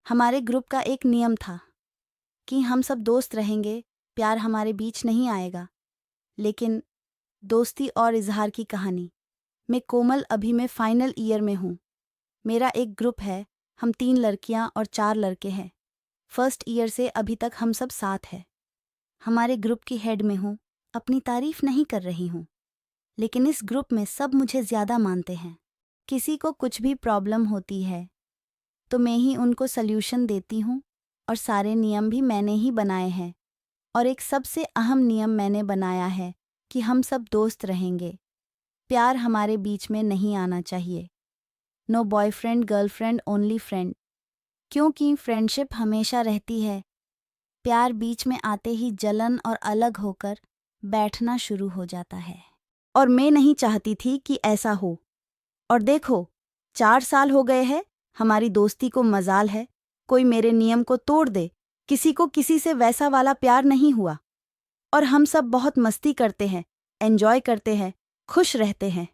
हमारे ग्रुप का एक नियम था कि हम सब दोस्त रहेंगे, प्यार हमारे बीच नहीं आएगा। लेकिन दोस्ती और इजहार की कहानी। मैं कोमल, अभी मैं फाइनल ईयर में हूँ। मेरा एक ग्रुप है, हम 3 लड़कियां और 4 लड़के हैं। फर्स्ट ईयर से अभी तक हम सब साथ हैं। हमारे ग्रुप की हेड में हूँ, अपनी तारीफ नहीं कर रही हूँ, लेकिन इस ग्रुप में सब मुझे ज़्यादा मानते हैं। किसी को कुछ भी प्रॉब्लम होती है तो मैं ही उनको सल्यूशन देती हूँ, और सारे नियम भी मैंने ही बनाए हैं। और एक सबसे अहम नियम मैंने बनाया है कि हम सब दोस्त रहेंगे, प्यार हमारे बीच में नहीं आना चाहिए। No boyfriend girlfriend, only friend. क्योंकि फ्रेंडशिप हमेशा रहती है, प्यार बीच में आते ही जलन और अलग होकर बैठना शुरू हो जाता है। और मैं नहीं चाहती थी कि ऐसा हो। और देखो, 4 साल हो गए हैं हमारी दोस्ती को। मजाल है कोई मेरे नियम को तोड़ दे। किसी को किसी से वैसा वाला प्यार नहीं हुआ। और हम सब बहुत मस्ती करते हैं, एंजॉय करते हैं, खुश रहते हैं।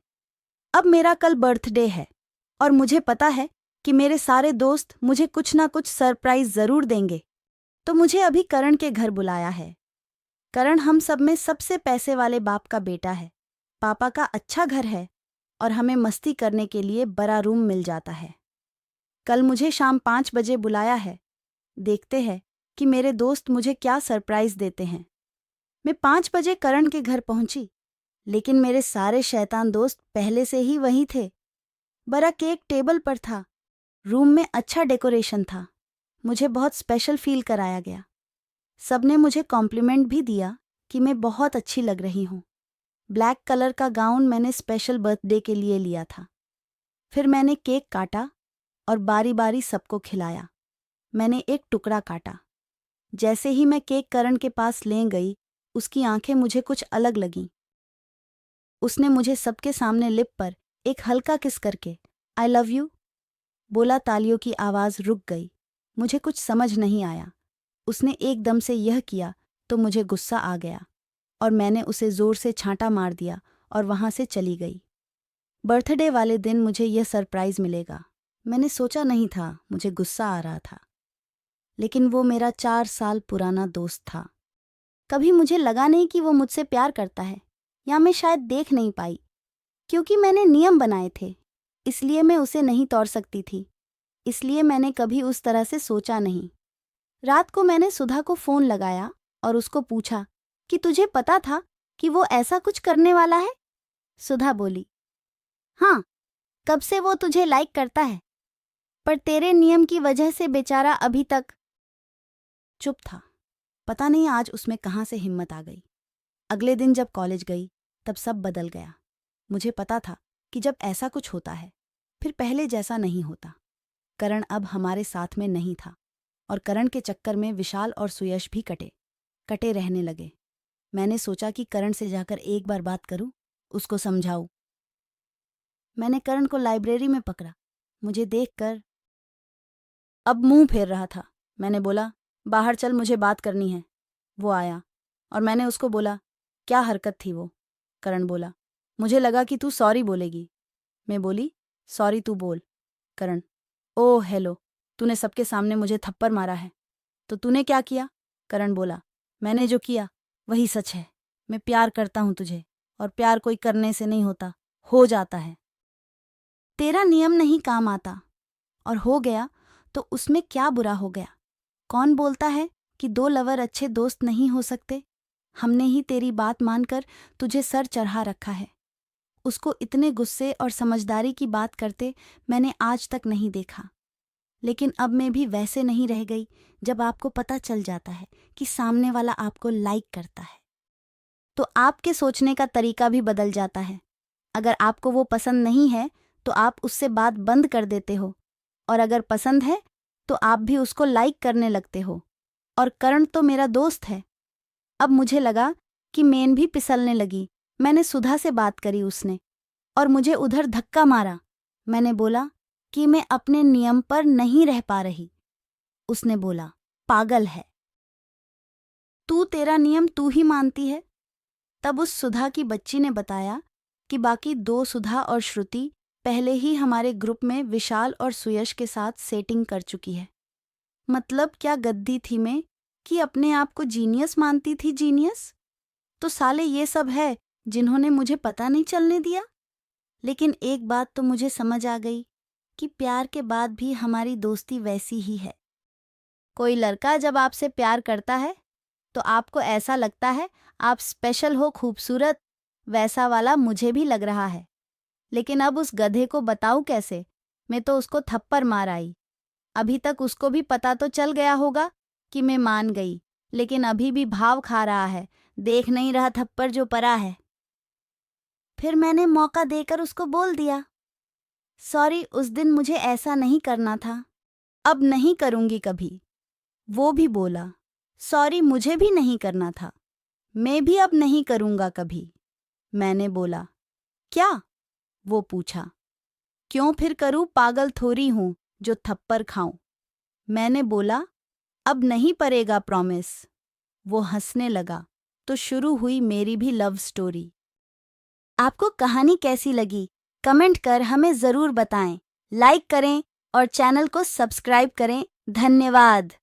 अब मेरा कल बर्थडे है और मुझे पता है कि मेरे सारे दोस्त मुझे कुछ ना कुछ सरप्राइज जरूर देंगे। तो मुझे अभी करण के घर बुलाया है। करण हम सब में सबसे पैसे वाले बाप का बेटा है। पापा का अच्छा घर है और हमें मस्ती करने के लिए बड़ा रूम मिल जाता है। कल मुझे शाम 5 बजे बुलाया है। देखते हैं कि मेरे दोस्त मुझे क्या सरप्राइज देते हैं। मैं 5 बजे करण के घर पहुंची, लेकिन मेरे सारे शैतान दोस्त पहले से ही वहीं थे। बड़ा केक टेबल पर था, रूम में अच्छा डेकोरेशन था। मुझे बहुत स्पेशल फील कराया गया। सबने मुझे कॉम्प्लीमेंट भी दिया कि मैं बहुत अच्छी लग रही हूँ। ब्लैक कलर का गाउन मैंने स्पेशल बर्थडे के लिए लिया था। फिर मैंने केक काटा और बारी बारी सबको खिलाया। मैंने एक टुकड़ा काटा। जैसे ही मैं केक करण के पास ले गई, उसकी आंखें मुझे कुछ अलग लगीं। उसने मुझे सबके सामने लिप पर एक हल्का किस करके आई लव यू बोला। तालियों की आवाज़ रुक गई। मुझे कुछ समझ नहीं आया। उसने एकदम से यह किया तो मुझे गुस्सा आ गया और मैंने उसे ज़ोर से छांटा मार दिया और वहाँ से चली गई। बर्थडे वाले दिन मुझे यह सरप्राइज़ मिलेगा। मैंने सोचा नहीं था, मुझे गुस्सा आ रहा था। लेकिन वो मेरा 4 साल पुराना दोस्त था। कभी मुझे लगा नहीं कि वो मुझसे प्यार करता है, या मैं शायद देख नहीं पाई, क्योंकि मैंने नियम बनाए थे, इसलिए मैं उसे नहीं तोड़ सकती थी। इसलिए मैंने कभी उस तरह से सोचा नहीं। रात को मैंने सुधा को फ़ोन लगाया और उसको पूछा कि तुझे पता था कि वो ऐसा कुछ करने वाला है? सुधा बोली, हाँ, कब से वो तुझे लाइक करता है, पर तेरे नियम की वजह से बेचारा अभी तक चुप था। पता नहीं आज उसमें कहाँ से हिम्मत आ गई। अगले दिन जब कॉलेज गई तब सब बदल गया। मुझे पता था कि जब ऐसा कुछ होता है फिर पहले जैसा नहीं होता। करण अब हमारे साथ में नहीं था और करण के चक्कर में विशाल और सुयश भी कटे रहने लगे। मैंने सोचा कि करण से जाकर एक बार बात करूं, उसको समझाऊं। मैंने करण को लाइब्रेरी में पकड़ा। मुझे देखकर अब मुंह फेर रहा था। मैंने बोला, बाहर चल, मुझे बात करनी है। वो आया और मैंने उसको बोला, क्या हरकत थी वो? करण बोला, मुझे लगा कि तू सॉरी बोलेगी। मैं बोली, सॉरी तू बोल। करण, ओह हेलो, तूने सबके सामने मुझे थप्पड़ मारा है, तो तूने क्या किया? करण बोला, मैंने जो किया वही सच है। मैं प्यार करता हूँ तुझे, और प्यार कोई करने से नहीं होता, हो जाता है। तेरा नियम नहीं काम आता, और हो गया तो उसमें क्या बुरा हो गया? कौन बोलता है कि 2 लवर अच्छे दोस्त नहीं हो सकते? हमने ही तेरी बात मानकर तुझे सर चढ़ा रखा है। उसको इतने गुस्से और समझदारी की बात करते मैंने आज तक नहीं देखा। लेकिन अब मैं भी वैसे नहीं रह गई जब आपको पता चल जाता है कि सामने वाला आपको लाइक करता है। तो आपके सोचने का तरीका भी बदल जाता है। अगर आपको वो पसंद नहीं है तो आप उससे बात बंद कर देते हो, और अगर पसंद है तो आप भी उसको लाइक करने लगते हो। और करण तो मेरा दोस्त है। अब मुझे लगा कि मेन भी पिसलने लगी। मैंने सुधा से बात करी, उसने और मुझे उधर धक्का मारा। मैंने बोला कि मैं अपने नियम पर नहीं रह पा रही। उसने बोला, पागल है तू, तेरा नियम तू ही मानती है। तब उस सुधा की बच्ची ने बताया कि बाकी 2 सुधा और श्रुति पहले ही हमारे ग्रुप में विशाल और सुयश के साथ सेटिंग कर चुकी है। मतलब क्या गद्दी थी मैं कि अपने आप को जीनियस मानती थी। जीनियस तो साले ये सब है जिन्होंने मुझे पता नहीं चलने दिया। लेकिन एक बात तो मुझे समझ आ गई कि प्यार के बाद भी हमारी दोस्ती वैसी ही है। कोई लड़का जब आपसे प्यार करता है तो आपको ऐसा लगता है आप स्पेशल हो, खूबसूरत। वैसा वाला मुझे भी लग रहा है। लेकिन अब उस गधे को बताऊं कैसे? मैं तो उसको थप्पड़ मार आई। अभी तक उसको भी पता तो चल गया होगा कि मैं मान गई, लेकिन अभी भी भाव खा रहा है। देख नहीं रहा थप्पड़ जो पड़ा है। फिर मैंने मौका देकर उसको बोल दिया, सॉरी, उस दिन मुझे ऐसा नहीं करना था, अब नहीं करूंगी कभी। वो भी बोला, सॉरी, मुझे भी नहीं करना था, मैं भी अब नहीं करूंगा कभी। मैंने बोला, क्या? वो पूछा, क्यों फिर करूं, पागल थोड़ी हूं जो थप्पड़ खाऊं। मैंने बोला, अब नहीं पड़ेगा, प्रॉमिस। वो हंसने लगा। तो शुरू हुई मेरी भी लव स्टोरी। आपको कहानी कैसी लगी कमेंट कर हमें ज़रूर बताएं। लाइक करें और चैनल को सब्सक्राइब करें। धन्यवाद।